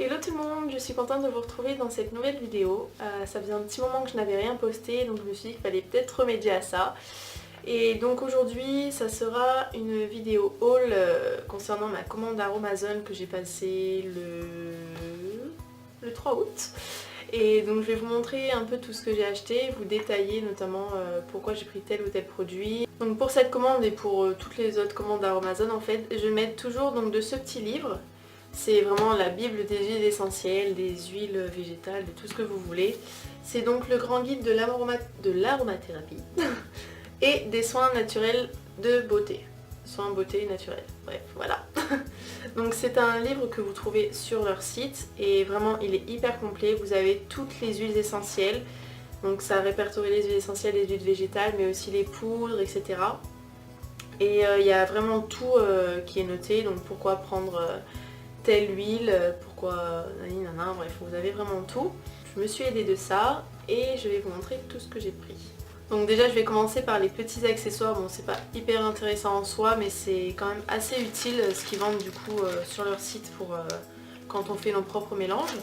Hello tout le monde, je suis contente de vous retrouver dans cette nouvelle vidéo. Ça faisait un petit moment que je n'avais rien posté, donc je me suis dit qu'il fallait peut-être remédier à ça. Et donc aujourd'hui, ça sera une vidéo haul concernant ma commande Aromazone que j'ai passée le 3 août. Et donc je vais vous montrer un peu tout ce que j'ai acheté, vous détailler notamment pourquoi j'ai pris tel ou tel produit. Donc pour cette commande et pour toutes les autres commandes Aromazone en fait, je mets toujours donc de ce petit livre. C'est vraiment la bible des huiles essentielles, des huiles végétales, de tout ce que vous voulez. C'est donc le grand guide de l'aromathérapie et des soins naturels de beauté. Soins beauté naturels, bref, voilà. Donc c'est un livre que vous trouvez sur leur site et vraiment il est hyper complet. Vous avez toutes les huiles essentielles. Donc ça répertorie les huiles essentielles, les huiles végétales, mais aussi les poudres, etc. Et il y a vraiment tout qui est noté, donc pourquoi prendre telle huile, pourquoi nani nana, bref, vous avez vraiment tout. Je me suis aidée de ça et je vais vous montrer tout ce que j'ai pris. Donc déjà je vais commencer par les petits accessoires, bon c'est pas hyper intéressant en soi mais c'est quand même assez utile ce qu'ils vendent du coup sur leur site pour quand on fait nos propres mélanges.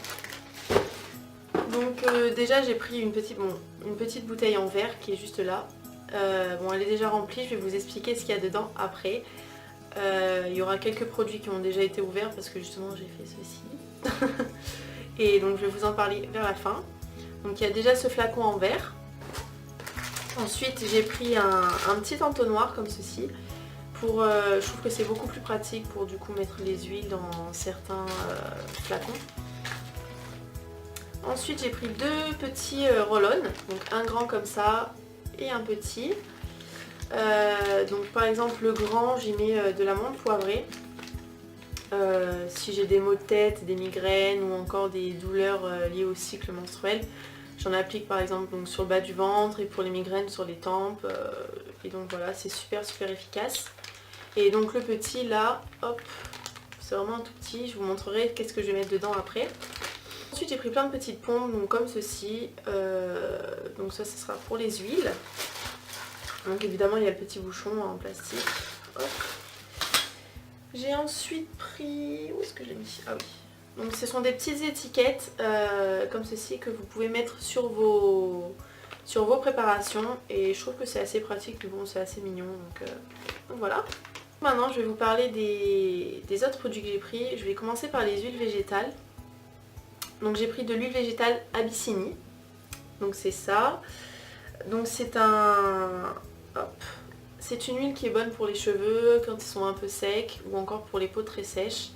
Donc déjà j'ai pris une petite bouteille en verre qui est juste là. Bon elle est déjà remplie, je vais vous expliquer ce qu'il y a dedans après. Il y aura quelques produits qui ont déjà été ouverts parce que justement j'ai fait ceci. Et donc je vais vous en parler vers la fin. Donc il y a déjà ce flacon en verre. Ensuite j'ai pris un petit entonnoir comme ceci. Je trouve que c'est beaucoup plus pratique pour du coup mettre les huiles dans certains flacons. Ensuite j'ai pris deux petits roll-on, donc un grand comme ça et un petit. Donc par exemple le grand j'y mets de l'amande poivrée. Si j'ai des maux de tête, des migraines ou encore des douleurs liées au cycle menstruel, j'en applique par exemple donc, sur le bas du ventre et pour les migraines sur les tempes. Et donc voilà, c'est super efficace. Et donc le petit là, hop, c'est vraiment un tout petit, je vous montrerai qu'est-ce que je vais mettre dedans après. Ensuite j'ai pris plein de petites pompes donc, comme ceci, donc ça sera pour les huiles. Donc évidemment il y a le petit bouchon en plastique. Hop. J'ai ensuite pris... Où est-ce que je l'ai mis? Ah oui. Donc ce sont des petites étiquettes comme ceci que vous pouvez mettre sur vos préparations. Et je trouve que c'est assez pratique, puis bon c'est assez mignon. Donc voilà. Maintenant je vais vous parler des autres produits que j'ai pris. Je vais commencer par les huiles végétales. Donc j'ai pris de l'huile végétale Abyssinie. Donc c'est ça. Donc c'est c'est une huile qui est bonne pour les cheveux quand ils sont un peu secs ou encore pour les peaux très sèches.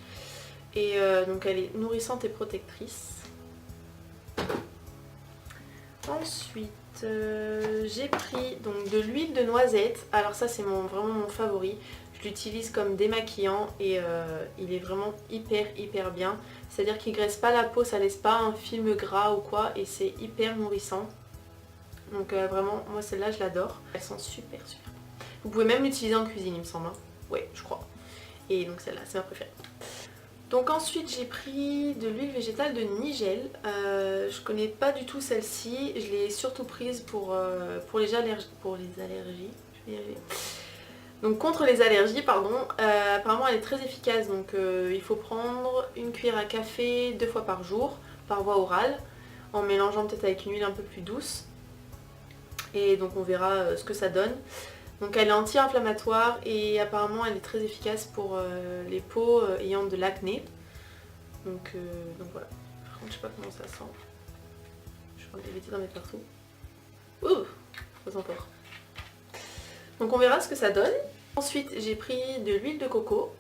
Et donc elle est nourrissante et protectrice. Ensuite j'ai pris donc de l'huile de noisette. Alors ça c'est vraiment mon favori. Je l'utilise comme démaquillant et il est vraiment hyper bien. C'est-à-dire qu'il ne graisse pas la peau, ça laisse pas un film gras ou quoi et c'est hyper nourrissant. Donc vraiment, moi celle-là je l'adore. Elles sont super. Vous pouvez même l'utiliser en cuisine il me semble. Ouais, je crois. Et donc celle-là, c'est ma préférée. Donc ensuite j'ai pris de l'huile végétale de Nigel. Je connais pas du tout celle-ci. Je l'ai surtout prise pour les allergies. Je vais y arriver. Donc contre les allergies, pardon. Apparemment elle est très efficace. Donc il faut prendre une cuillère à café 2 fois par jour, par voie orale, en mélangeant peut-être avec une huile un peu plus douce. Et donc on verra ce que ça donne. Donc elle est anti-inflammatoire et apparemment elle est très efficace pour les peaux ayant de l'acné. Donc voilà. Par contre je sais pas comment ça sent. Je vais éviter d'en mettre partout. Ouh, pas encore. Donc on verra ce que ça donne. Ensuite j'ai pris de l'huile de coco.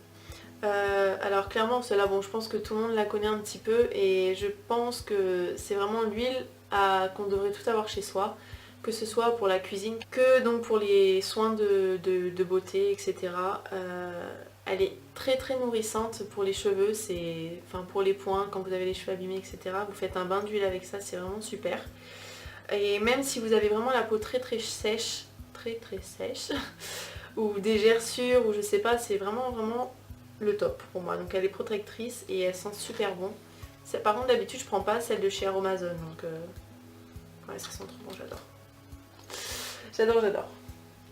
Alors clairement celle-là, bon je pense que tout le monde la connaît un petit peu et je pense que c'est vraiment l'huile qu'on devrait tout avoir chez soi. Que ce soit pour la cuisine, que donc pour les soins de beauté, etc. Elle est très nourrissante pour les cheveux, enfin pour les points, quand vous avez les cheveux abîmés, etc. Vous faites un bain d'huile avec ça, c'est vraiment super. Et même si vous avez vraiment la peau très sèche, ou des gerçures, ou je sais pas, c'est vraiment le top pour moi. Donc elle est protectrice et elle sent super bon. Par contre d'habitude je prends pas celle de chez Aromazone, donc ouais, ça sent trop bon, j'adore. J'adore.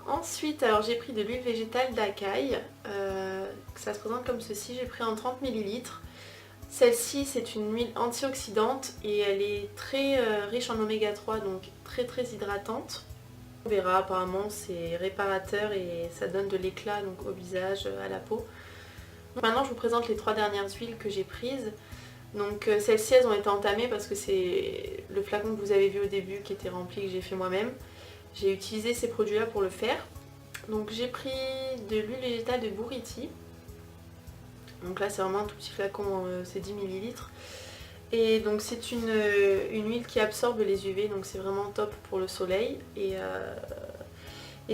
Ensuite, alors j'ai pris de l'huile végétale d'Akai. Ça se présente comme ceci. J'ai pris en 30 ml. Celle-ci c'est une huile antioxydante et elle est très riche en oméga 3, donc très hydratante. On verra, apparemment c'est réparateur et ça donne de l'éclat donc au visage, à la peau. Donc maintenant je vous présente les 3 dernières huiles que j'ai prises. Donc celles-ci elles ont été entamées parce que c'est le flacon que vous avez vu au début qui était rempli, que j'ai fait moi-même. J'ai utilisé ces produits là pour le faire. Donc j'ai pris de l'huile végétale de Buriti. Donc là c'est vraiment un tout petit flacon, c'est 10 ml. Et donc c'est une huile qui absorbe les UV, donc c'est vraiment top pour le soleil. Et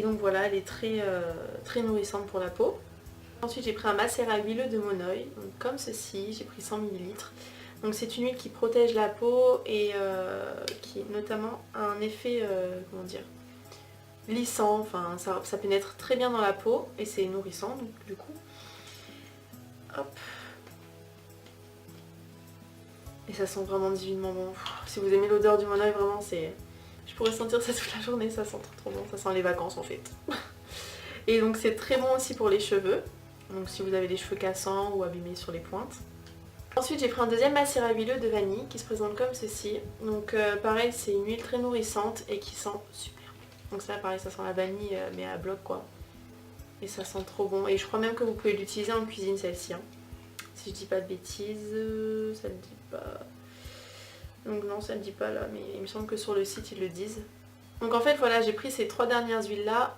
donc voilà, elle est très nourrissante pour la peau. Ensuite j'ai pris un macérat huileux de Monoi, donc comme ceci, j'ai pris 100 ml. Donc c'est une huile qui protège la peau et qui notamment a un effet, comment dire, lissant, enfin ça pénètre très bien dans la peau et c'est nourrissant donc du coup. Hop. Et ça sent vraiment divinement bon. Si vous aimez l'odeur du Monoi, vraiment c'est... Je pourrais sentir ça toute la journée, ça sent trop bon, ça sent les vacances en fait. Et donc c'est très bon aussi pour les cheveux. Donc si vous avez les cheveux cassants ou abîmés sur les pointes. Ensuite j'ai pris un deuxième macérat huileux de vanille qui se présente comme ceci. Donc pareil c'est une huile très nourrissante et qui sent super bon. Donc ça pareil ça sent la vanille mais à bloc quoi. Et ça sent trop bon. Et je crois même que vous pouvez l'utiliser en cuisine celle-ci. Hein. Si je dis pas de bêtises, ça ne dit pas... Donc non ça ne dit pas là mais il me semble que sur le site ils le disent. Donc en fait voilà j'ai pris ces 3 dernières huiles là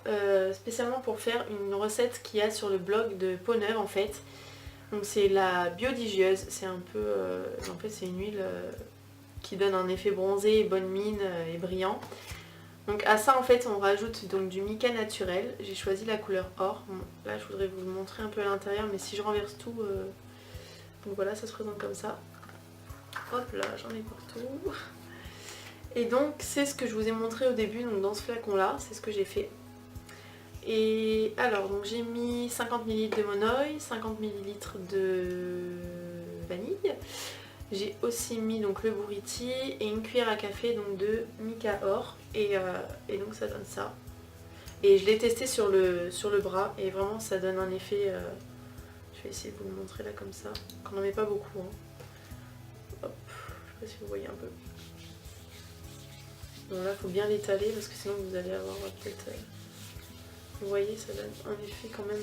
spécialement pour faire une recette qu'il y a sur le blog de Peau Neuve en fait. Donc c'est la biodigieuse, c'est un peu... en fait c'est une huile qui donne un effet bronzé, bonne mine et brillant. Donc à ça en fait on rajoute donc du mica naturel, j'ai choisi la couleur or. Bon, là je voudrais vous montrer un peu à l'intérieur mais si je renverse tout... Donc voilà ça se présente comme ça. Hop là j'en ai partout. Et donc c'est ce que je vous ai montré au début, donc dans ce flacon là, c'est ce que j'ai fait. Et alors donc j'ai mis 50 ml de Monoi, 50 ml de vanille. J'ai aussi mis donc le Buriti et une cuillère à café donc de mica or et donc ça donne ça. Et je l'ai testé sur le bras et vraiment ça donne un effet, je vais essayer de vous le montrer là comme ça, qu'on n'en met pas beaucoup. Hein. Hop, je sais pas si vous voyez un peu. Bon là il faut bien l'étaler parce que sinon vous allez avoir peut-être... Vous voyez ça donne un effet quand même...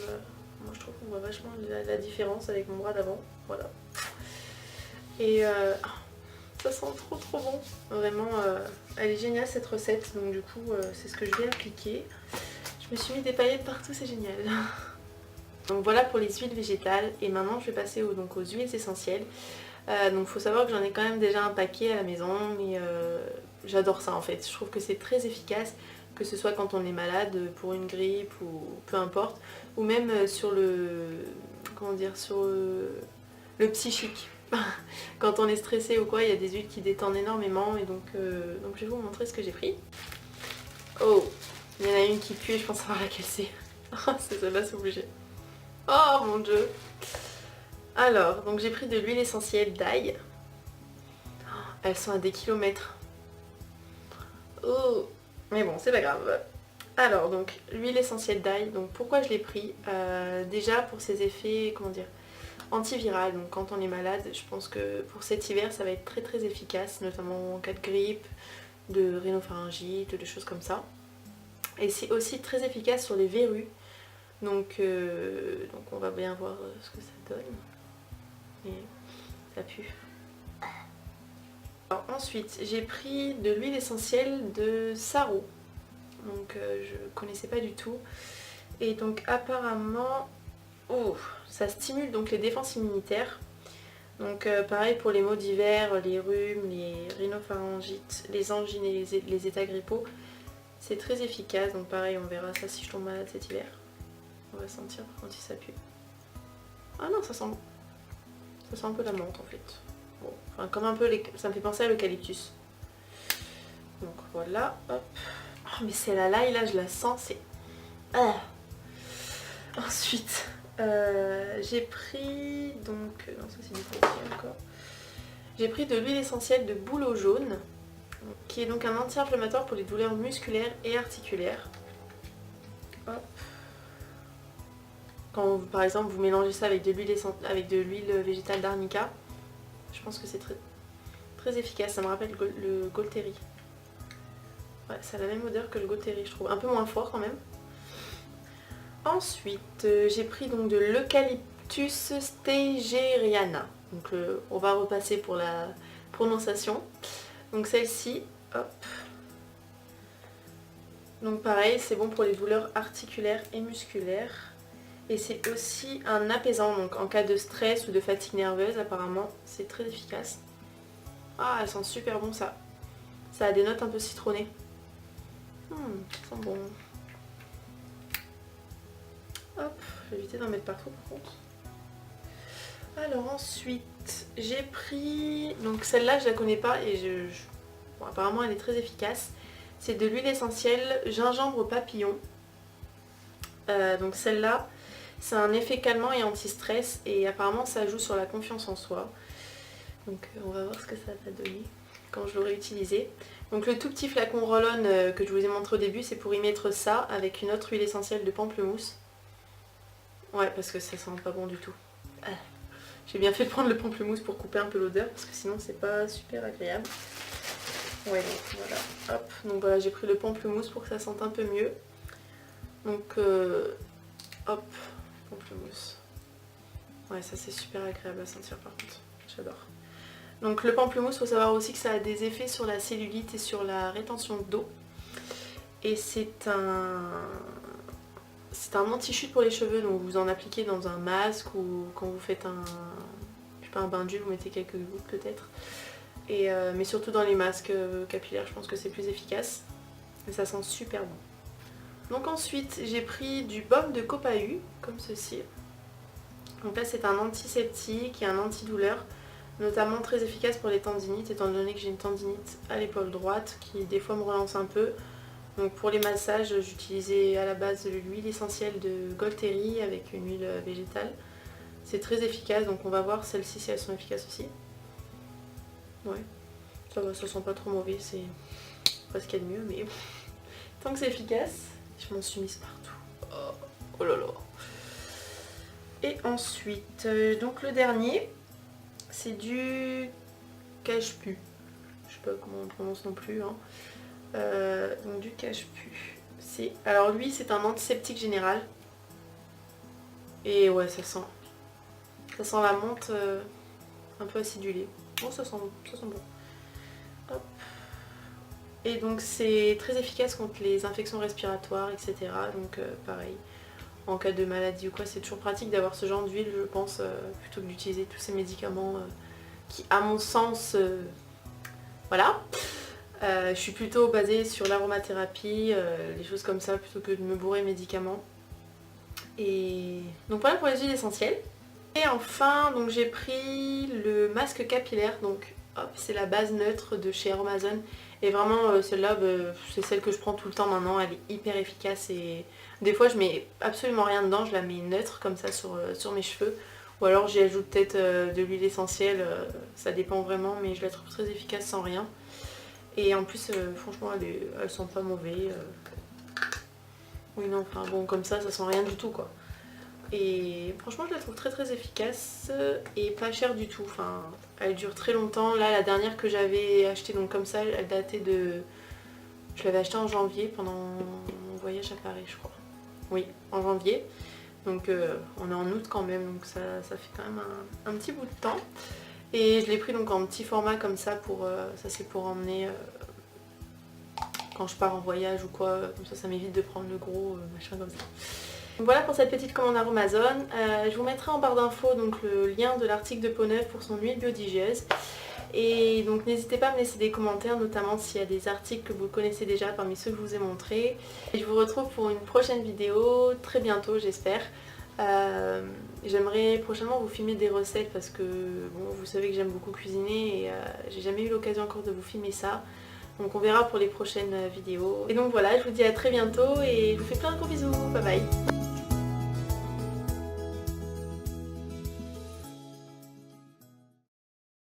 Moi je trouve qu'on voit vachement la différence avec mon bras d'avant. Voilà. Et ça sent trop bon. Vraiment elle est géniale cette recette. Donc du coup c'est ce que je vais appliquer. Je me suis mis des paillettes partout, c'est génial. Donc voilà pour les huiles végétales. Et maintenant je vais passer donc aux huiles essentielles. Donc faut savoir que j'en ai quand même déjà un paquet à la maison. Mais j'adore ça en fait. Je trouve que c'est très efficace. Que ce soit quand on est malade pour une grippe ou peu importe. Ou même sur le... Comment dire, sur le psychique. Quand on est stressé ou quoi, il y a des huiles qui détendent énormément. Et donc je vais vous montrer ce que j'ai pris. Oh, il y en a une qui pue et je pense savoir laquelle c'est. C'est celle-là, c'est obligé. Oh mon dieu. Alors, donc j'ai pris de l'huile essentielle d'ail. Elles sont à des kilomètres. Oh, mais bon, c'est pas grave. Alors, donc, l'huile essentielle d'ail. Donc, pourquoi je l'ai pris déjà pour ses effets, comment dire, antiviral. Donc, quand on est malade, je pense que pour cet hiver, ça va être très efficace, notamment en cas de grippe, de rhinopharyngite, de choses comme ça. Et c'est aussi très efficace sur les verrues. Donc on va bien voir ce que ça donne. Et ça pue. Alors ensuite, j'ai pris de l'huile essentielle de Saro. Donc je connaissais pas du tout. Et donc apparemment, oh, ça stimule donc les défenses immunitaires. Donc pareil pour les maux d'hiver, les rhumes, les rhinopharyngites, les angines et les états grippaux. C'est très efficace. Donc pareil, on verra ça si je tombe malade cet hiver. On va sentir par contre si ça pue. Ah non, ça sent un peu la menthe en fait. Bon, enfin comme un peu, ça me fait penser à l'eucalyptus. Donc voilà, hop. Oh mais celle-là, là je la sens, c'est... Ah. Ensuite, j'ai pris donc... Non, ça c'est du courtier encore. J'ai pris de l'huile essentielle de bouleau jaune, qui est donc un anti-inflammatoire pour les douleurs musculaires et articulaires. Hop. Quand par exemple vous mélangez ça avec de l'huile végétale d'arnica, Je pense que c'est très efficace, ça me rappelle le Gaulteri. Ouais, ça a la même odeur que le Gaulteri je trouve, un peu moins fort quand même. Ensuite, j'ai pris donc de l'Eucalyptus steigeriana. Donc on va repasser pour la prononciation. Donc celle-ci, hop. Donc pareil, c'est bon pour les douleurs articulaires et musculaires. Et c'est aussi un apaisant, donc en cas de stress ou de fatigue nerveuse, apparemment, c'est très efficace. Ah, elle sent super bon ça. Ça a des notes un peu citronnées. Ça sent bon. Hop, je vais éviter d'en mettre partout par contre. Alors ensuite, j'ai pris... Donc celle-là, je la connais pas et bon, apparemment elle est très efficace. C'est de l'huile essentielle gingembre papillon. Donc celle-là, c'est un effet calmant et anti-stress et apparemment ça joue sur la confiance en soi. Donc on va voir ce que ça va donner quand je l'aurai utilisé. Donc le tout petit flacon roll-on que je vous ai montré au début, c'est pour y mettre ça avec une autre huile essentielle de pamplemousse. Ouais, parce que ça sent pas bon du tout. J'ai bien fait de prendre le pamplemousse pour couper un peu l'odeur parce que sinon c'est pas super agréable. Ouais, donc voilà. Hop, donc voilà, j'ai pris le pamplemousse pour que ça sente un peu mieux. Donc hop, pamplemousse. Ouais, ça c'est super agréable à sentir par contre. J'adore. Donc le pamplemousse, il faut savoir aussi que ça a des effets sur la cellulite et sur la rétention d'eau. Et c'est un anti-chute pour les cheveux, donc vous en appliquez dans un masque ou quand vous faites je sais pas, un bain d'huile, vous mettez quelques gouttes peut-être. Mais surtout dans les masques capillaires, je pense que c'est plus efficace. Et ça sent super bon. Donc ensuite, j'ai pris du baume de copahu, comme ceci. Donc là, c'est un antiseptique et un antidouleur, notamment très efficace pour les tendinites, étant donné que j'ai une tendinite à l'épaule droite qui des fois me relance un peu. Donc pour les massages, j'utilisais à la base l'huile essentielle de Gaulteri avec une huile végétale. C'est très efficace, donc on va voir celles-ci si elles sont efficaces aussi. Ouais, ça va, ça sent pas trop mauvais, c'est pas ce qu'il y a de mieux, mais tant que c'est efficace, je m'en suis mise partout. Oh là là. Et ensuite, donc le dernier, c'est du cache-pu. Je sais pas comment on prononce non plus, hein. Donc du cache-pu. Alors lui, c'est un antiseptique général. Et ouais, ça sent la menthe un peu acidulée. Bon, ça sent bon. Hop. Et donc c'est très efficace contre les infections respiratoires, etc. Donc pareil, en cas de maladie ou quoi, c'est toujours pratique d'avoir ce genre d'huile, je pense, plutôt que d'utiliser tous ces médicaments qui, à mon sens, voilà. Je suis plutôt basée sur l'aromathérapie, les choses comme ça, plutôt que de me bourrer médicaments. Et donc voilà pour les huiles essentielles. Et enfin, donc j'ai pris le masque capillaire, donc hop, c'est la base neutre de chez Aromazone. Et vraiment celle-là, c'est celle que je prends tout le temps maintenant, elle est hyper efficace et des fois je mets absolument rien dedans, je la mets neutre comme ça sur mes cheveux. Ou alors j'y ajoute peut-être de l'huile essentielle, ça dépend vraiment, mais je la trouve très efficace sans rien. Et en plus, franchement, elle sent pas mauvais. Oui, non, enfin bon, comme ça sent rien du tout quoi. Et franchement, je la trouve très très efficace et pas chère du tout. Enfin, elle dure très longtemps. Là, la dernière que j'avais achetée, donc comme ça, elle datait de... Je l'avais achetée en janvier pendant mon voyage à Paris, je crois. Oui, en janvier. Donc on est en août quand même, donc ça fait quand même un petit bout de temps. Et je l'ai pris donc en petit format comme ça, ça c'est pour emmener quand je pars en voyage ou quoi, comme ça m'évite de prendre le gros machin comme ça. Donc voilà pour cette petite commande Aromazone. Je vous mettrai en barre d'infos donc le lien de l'article de Peau-Neuve pour son huile biodigieuse. Et donc n'hésitez pas à me laisser des commentaires, notamment s'il y a des articles que vous connaissez déjà parmi ceux que je vous ai montrés. Et je vous retrouve pour une prochaine vidéo, très bientôt j'espère. J'aimerais prochainement vous filmer des recettes parce que bon, vous savez que j'aime beaucoup cuisiner et j'ai jamais eu l'occasion encore de vous filmer ça. Donc on verra pour les prochaines vidéos. Et donc voilà, je vous dis à très bientôt et je vous fais plein de gros bisous. Bye bye.